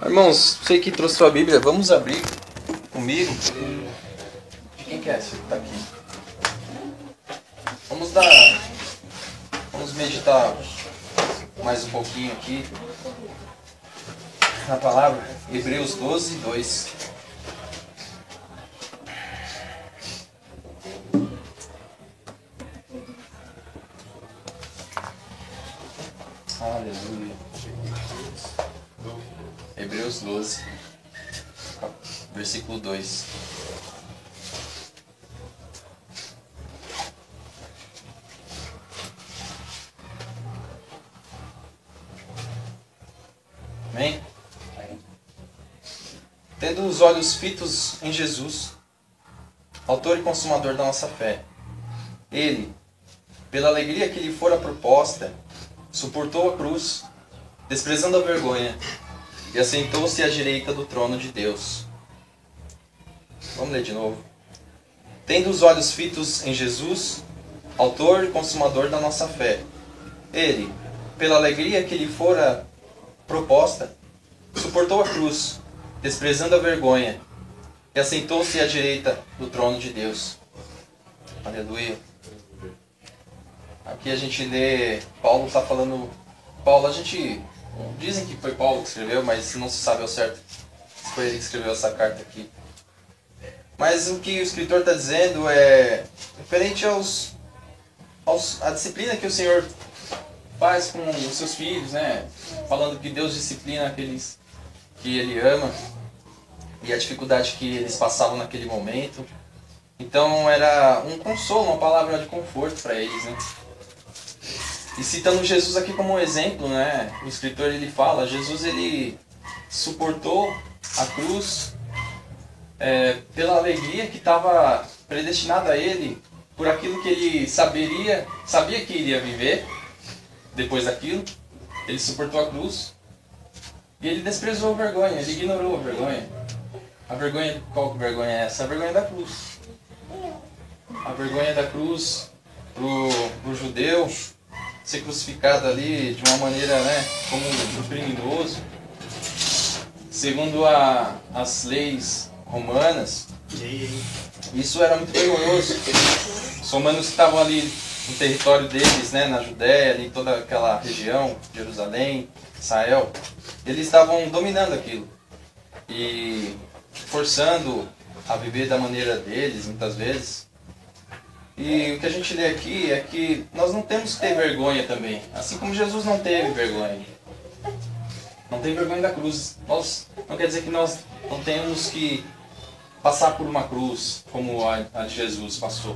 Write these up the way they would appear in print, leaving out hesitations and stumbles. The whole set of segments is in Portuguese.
Irmãos, você que trouxe sua Bíblia, vamos abrir comigo. De quem que é esse que tá aqui? Vamos meditar mais um pouquinho aqui na palavra. Hebreus 12, 2. Aleluia. Hebreus 12, versículo 2. Amém? Tendo os olhos fitos em Jesus, autor e consumador da nossa fé, ele, pela alegria que lhe fora proposta, suportou a cruz, desprezando a vergonha, e assentou-se à direita do trono de Deus. Vamos ler de novo. Tendo os olhos fitos em Jesus, autor e consumador da nossa fé, ele, pela alegria que lhe fora proposta, suportou a cruz, desprezando a vergonha, e assentou-se à direita do trono de Deus. Aleluia. Aqui a gente lê, Paulo está falando, dizem que foi Paulo que escreveu, mas não se sabe ao certo se foi ele que escreveu essa carta aqui. Mas o que o escritor está dizendo é referente à disciplina que o Senhor faz com os seus filhos, né? Falando que Deus disciplina aqueles que Ele ama e a dificuldade que eles passavam naquele momento. Então era um consolo, uma palavra de conforto para eles, né? E citando Jesus aqui como um exemplo, né? O escritor ele fala, Jesus ele suportou a cruz pela alegria que estava predestinada a ele por aquilo que ele sabia que iria viver depois daquilo. Ele suportou a cruz e ele desprezou a vergonha, ele ignorou a vergonha. A vergonha, qual vergonha é essa? A vergonha da cruz. A vergonha da cruz pro judeu ser crucificado ali de uma maneira, né, como um criminoso. Segundo as leis romanas, isso era muito vergonhoso. Os romanos estavam ali no território deles, né, na Judéia, ali toda aquela região, Jerusalém, Israel, eles estavam dominando aquilo e forçando a viver da maneira deles, muitas vezes. E o que a gente lê aqui é que nós não temos que ter vergonha também, assim como Jesus não teve vergonha. Não tem vergonha da cruz. Não quer dizer que nós não temos que passar por uma cruz como a de Jesus passou.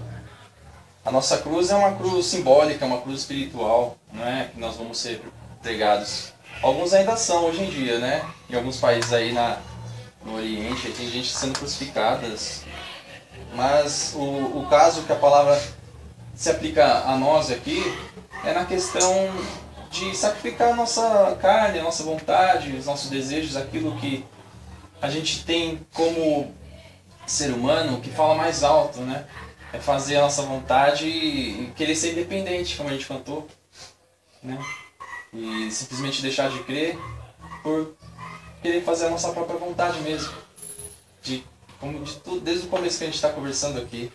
A nossa cruz é uma cruz simbólica, uma cruz espiritual, não é que nós vamos ser pregados. Alguns ainda são hoje em dia, né? Em alguns países aí no Oriente tem gente sendo crucificadas. Mas o caso que a palavra se aplica a nós aqui é na questão de sacrificar a nossa carne, a nossa vontade, os nossos desejos, aquilo que a gente tem como ser humano que fala mais alto, né? É fazer a nossa vontade e querer ser independente, como a gente cantou, né? E simplesmente deixar de crer por querer fazer a nossa própria vontade mesmo. Desde o começo que a gente está conversando aqui,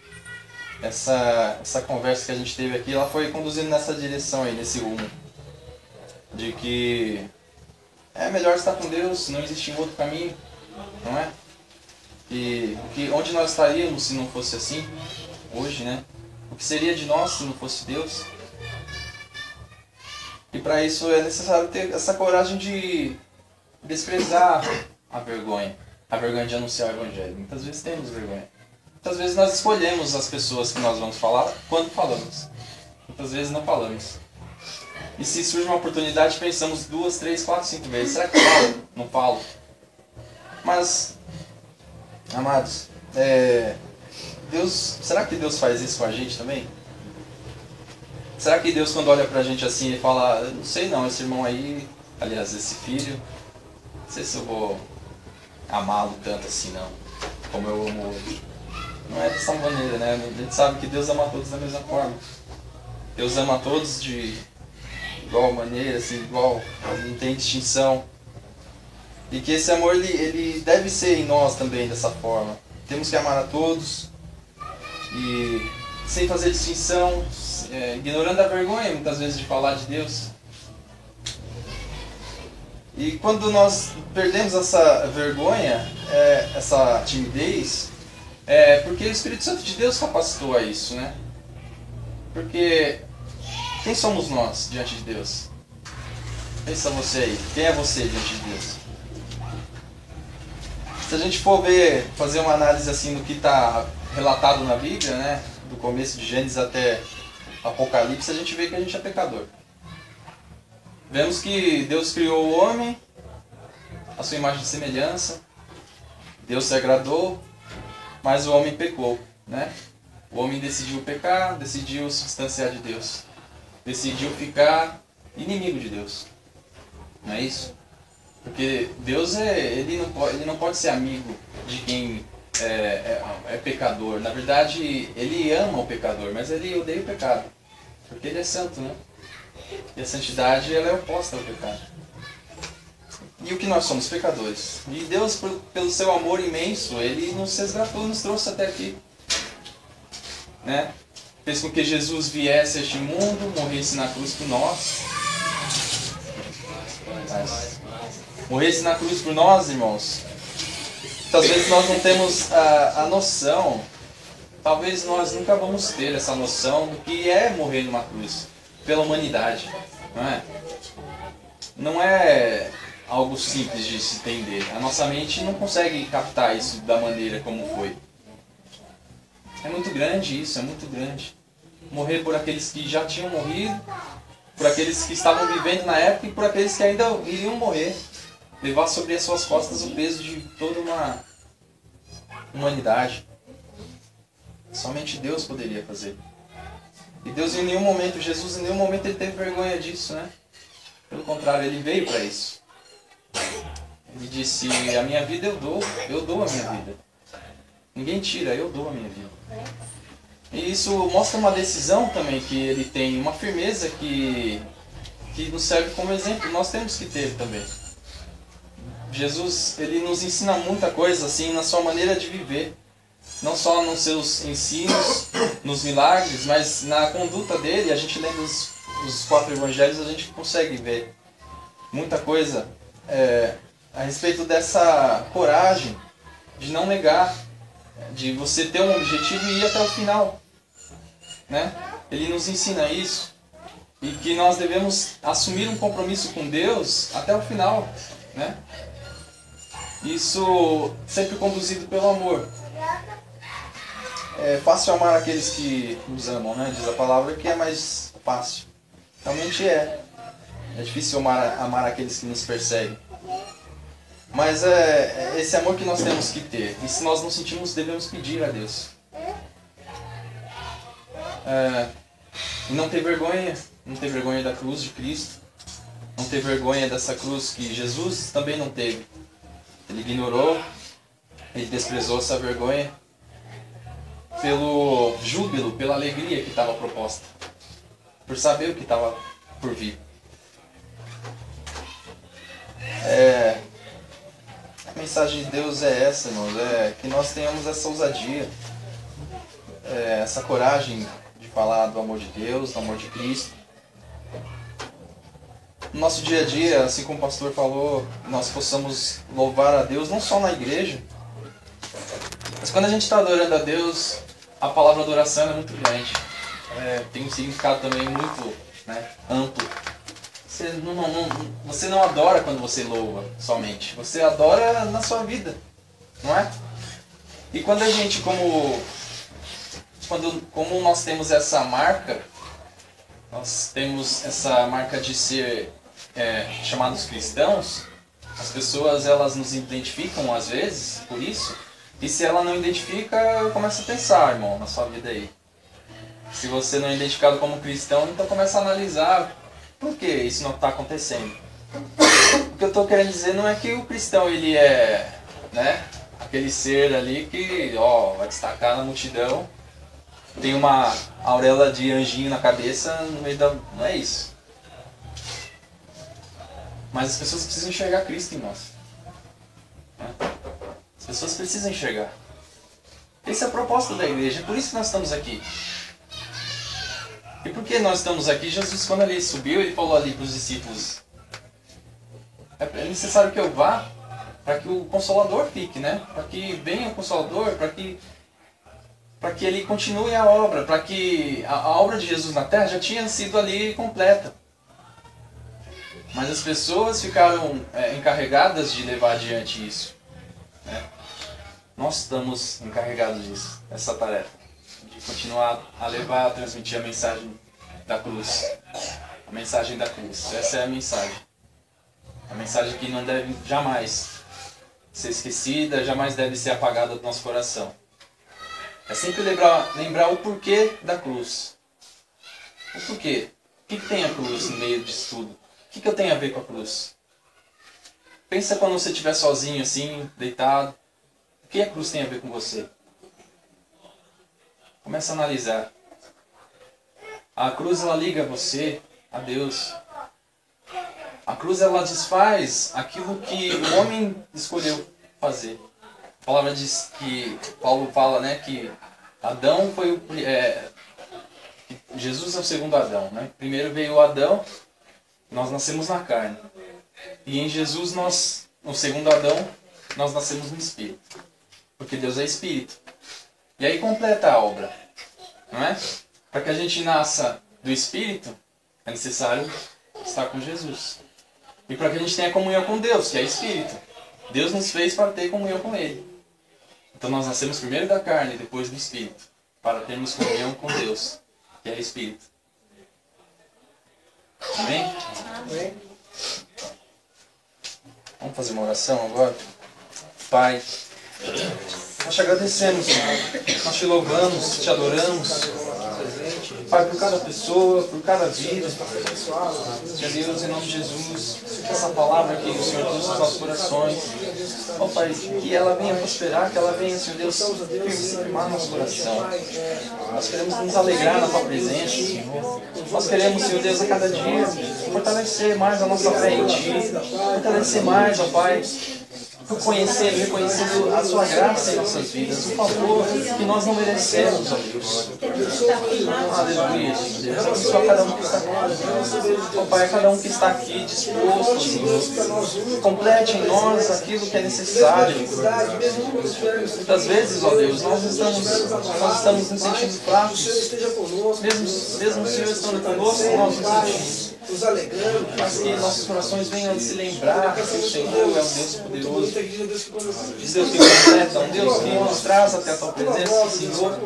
essa conversa que a gente teve aqui, ela foi conduzindo nessa direção aí, nesse rumo. De que é melhor estar com Deus, não existe um outro caminho, não é? E onde nós estaríamos se não fosse assim, hoje, né? O que seria de nós se não fosse Deus? E para isso é necessário ter essa coragem de desprezar a vergonha de anunciar o Evangelho. Muitas vezes temos vergonha. Muitas vezes nós escolhemos as pessoas que nós vamos falar quando falamos. Muitas vezes não falamos. E se surge uma oportunidade, pensamos 2, 3, 4, 5 vezes. Será que eu falo? Não falo. Mas, amados, será que Deus faz isso com a gente também? Será que Deus, quando olha pra gente assim, ele fala, não sei não, esse irmão aí, aliás, esse filho, não sei se eu vou amá-lo tanto assim não, como eu amo hoje. Não é dessa maneira, né? A gente sabe que Deus ama todos da mesma forma. Deus ama todos de igual maneira, assim, igual, não tem distinção. E que esse amor ele deve ser em nós também dessa forma. Temos que amar a todos e sem fazer distinção, ignorando a vergonha muitas vezes de falar de Deus. E quando nós perdemos essa vergonha, essa timidez, porque o Espírito Santo de Deus capacitou a isso, né? Porque quem somos nós diante de Deus? Pensa você aí, quem é você diante de Deus? Se a gente for fazer uma análise assim do que está relatado na Bíblia, né? Do começo de Gênesis até Apocalipse, a gente vê que a gente é pecador. Vemos que Deus criou o homem, a sua imagem e semelhança. Deus se agradou, mas o homem pecou, né? O homem decidiu pecar, decidiu se distanciar de Deus. Decidiu ficar inimigo de Deus. Não é isso? Porque Deus ele não pode ser amigo de quem é pecador. Na verdade, ele ama o pecador, mas ele odeia o pecado. Porque ele é santo, né? E a santidade ela é oposta ao pecado. E o que nós somos? Pecadores. E Deus, pelo seu amor imenso, Ele nos resgatou, nos trouxe até aqui. Né? Fez com que Jesus viesse a este mundo, morresse na cruz por nós. Morresse na cruz por nós, irmãos. Muitas vezes nós não temos a noção, talvez nós nunca vamos ter essa noção do que é morrer numa cruz pela humanidade, não é? Não é algo simples de se entender. A nossa mente não consegue captar isso da maneira como foi. É muito grande isso, é muito grande. Morrer por aqueles que já tinham morrido, por aqueles que estavam vivendo na época e por aqueles que ainda iriam morrer. Levar sobre as suas costas o peso de toda uma humanidade. Somente Deus poderia fazer. E Deus em nenhum momento, Jesus em nenhum momento ele teve vergonha disso, né? Pelo contrário, ele veio para isso. Ele disse, a minha vida eu dou a minha vida. Ninguém tira, eu dou a minha vida. E isso mostra uma decisão também que ele tem, uma firmeza que nos serve como exemplo, nós temos que ter também. Jesus, ele nos ensina muita coisa assim na sua maneira de viver. Não só nos seus ensinos, nos milagres, mas na conduta dele. A gente lendo os 4 evangelhos, a gente consegue ver muita coisa a respeito dessa coragem de não negar, de você ter um objetivo e ir até o final, né? Ele nos ensina isso e que nós devemos assumir um compromisso com Deus até o final, né? Isso sempre conduzido pelo amor. É fácil amar aqueles que nos amam, né? Diz a palavra que é mais fácil. Realmente é. É difícil amar aqueles que nos perseguem. Mas é esse amor que nós temos que ter. E se nós não sentimos, devemos pedir a Deus. E não ter vergonha. Não ter vergonha da cruz de Cristo. Não ter vergonha dessa cruz que Jesus também não teve. Ele ignorou. Ele desprezou essa vergonha. Pelo júbilo, pela alegria que estava proposta. Por saber o que estava por vir. A mensagem de Deus é essa, irmãos. É que nós tenhamos essa ousadia. Essa coragem de falar do amor de Deus, do amor de Cristo. No nosso dia a dia, assim como o pastor falou, nós possamos louvar a Deus, não só na igreja. Mas quando a gente está adorando a Deus, a palavra adoração é muito grande. Tem um significado também muito amplo. Você não adora quando você louva somente. Você adora na sua vida, não é? E quando a gente, como nós temos essa marca, nós temos essa marca de ser chamados cristãos, as pessoas elas nos identificam às vezes por isso. E se ela não identifica, começa a pensar, irmão, na sua vida aí. Se você não é identificado como cristão, então começa a analisar por que isso não está acontecendo. O que eu estou querendo dizer não é que o cristão ele é aquele ser ali que vai destacar na multidão, tem uma auréola de anjinho na cabeça no meio da... Não é isso. Mas as pessoas precisam enxergar Cristo em nós. Né? As pessoas precisam enxergar. Essa é a proposta da igreja, é por isso que nós estamos aqui. E por que nós estamos aqui? Jesus, quando ele subiu, ele falou ali para os discípulos: é necessário que eu vá para que o Consolador fique, né? Para que venha o Consolador, para que ele continue a obra, para que a obra de Jesus na Terra já tinha sido ali completa. Mas as pessoas ficaram encarregadas de levar adiante isso. Né? Nós estamos encarregados disso, dessa tarefa, de continuar a levar, a transmitir a mensagem da cruz. A mensagem da cruz. Essa é a mensagem. A mensagem que não deve jamais ser esquecida, jamais deve ser apagada do nosso coração. É sempre lembrar o porquê da cruz. O porquê. O que tem a cruz no meio disso tudo? O que eu tenho a ver com a cruz? Pensa quando você estiver sozinho assim, deitado. O que a cruz tem a ver com você? Começa a analisar. A cruz, ela liga você a Deus. A cruz, ela desfaz aquilo que o homem escolheu fazer. A palavra diz que Paulo fala, né, que Adão foi Jesus é o segundo Adão, né? Primeiro veio o Adão, nós nascemos na carne. E em Jesus no segundo Adão, nós nascemos no Espírito. Porque Deus é Espírito. E aí completa a obra, não é? Para que a gente nasça do Espírito, é necessário estar com Jesus. E para que a gente tenha comunhão com Deus, que é Espírito. Deus nos fez para ter comunhão com Ele. Então nós nascemos primeiro da carne, depois do Espírito. Para termos comunhão com Deus, que é Espírito. Amém? Amém. Vamos fazer uma oração agora? Pai, nós te agradecemos, Senhor. Nós te louvamos, te adoramos. Pai, por cada pessoa, por cada vida. Senhor Deus, em nome de Jesus, que essa palavra que o Senhor trouxe aos nossos corações, ó Pai, que ela venha prosperar, que ela venha, Senhor Deus, firmar nosso coração. Nós queremos nos alegrar na Tua presença, Senhor. Nós queremos, Senhor Deus, a cada dia fortalecer mais a nossa fé em Ti, fortalecer mais, ó Pai, reconhecendo a Sua graça em nossas vidas, o favor que nós não merecemos, ó Deus. Aleluia, Deus. Abençoa cada um que está aqui. Ó Pai, cada um que está aqui disposto, Senhor. Complete em nós aquilo que é necessário. Muitas vezes, ó Deus, nós estamos nos sentindo fracos. Mesmo o Senhor estando conosco, nós nos sentimos. Mas que nossos corações venham a se lembrar que o Senhor é um Deus poderoso. Deus que completa, um Deus que nos traz até a Tua presença, Senhor.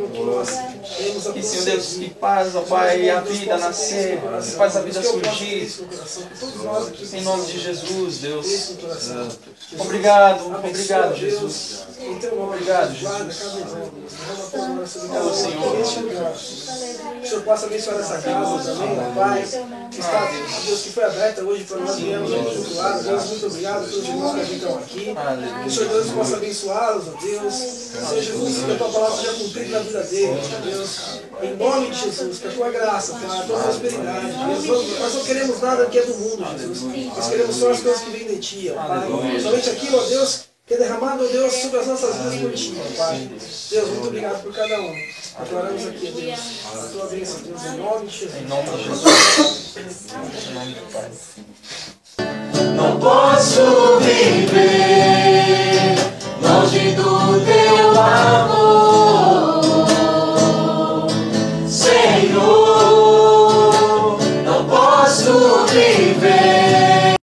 Que, Senhor Deus, que faz, ó Pai, a vida nascer, que faz a vida surgir. Em nome de Jesus, Deus. Obrigado, Jesus. Obrigado, Jesus. Senhor. Que o Senhor possa abençoar essa casa também, ó Pai. Que está, Deus, que foi aberta hoje para nós viemos aqui do lado. Deus, muito obrigado pelos irmãos que a gente estão aqui. Que o Senhor Deus possa abençoá-los, ó Deus. Senhor Jesus, que a Tua palavra seja cumprida na vida deles, ó Deus. Em nome de Jesus, que a Tua graça, Pai, a Tua prosperidade, Deus. Nós não queremos nada que é do mundo, Jesus. Nós queremos só as coisas que vêm de Ti, ó Pai. Somente aquilo, ó Deus, que é derramado, ó Deus, sobre as nossas vidas por Ti, ó Pai. Deus, muito obrigado por cada um. Adoramos aqui, Deus, a Tua bênção, Deus, em nome de Jesus. Em nome de Jesus. Em nome do Pai. Não posso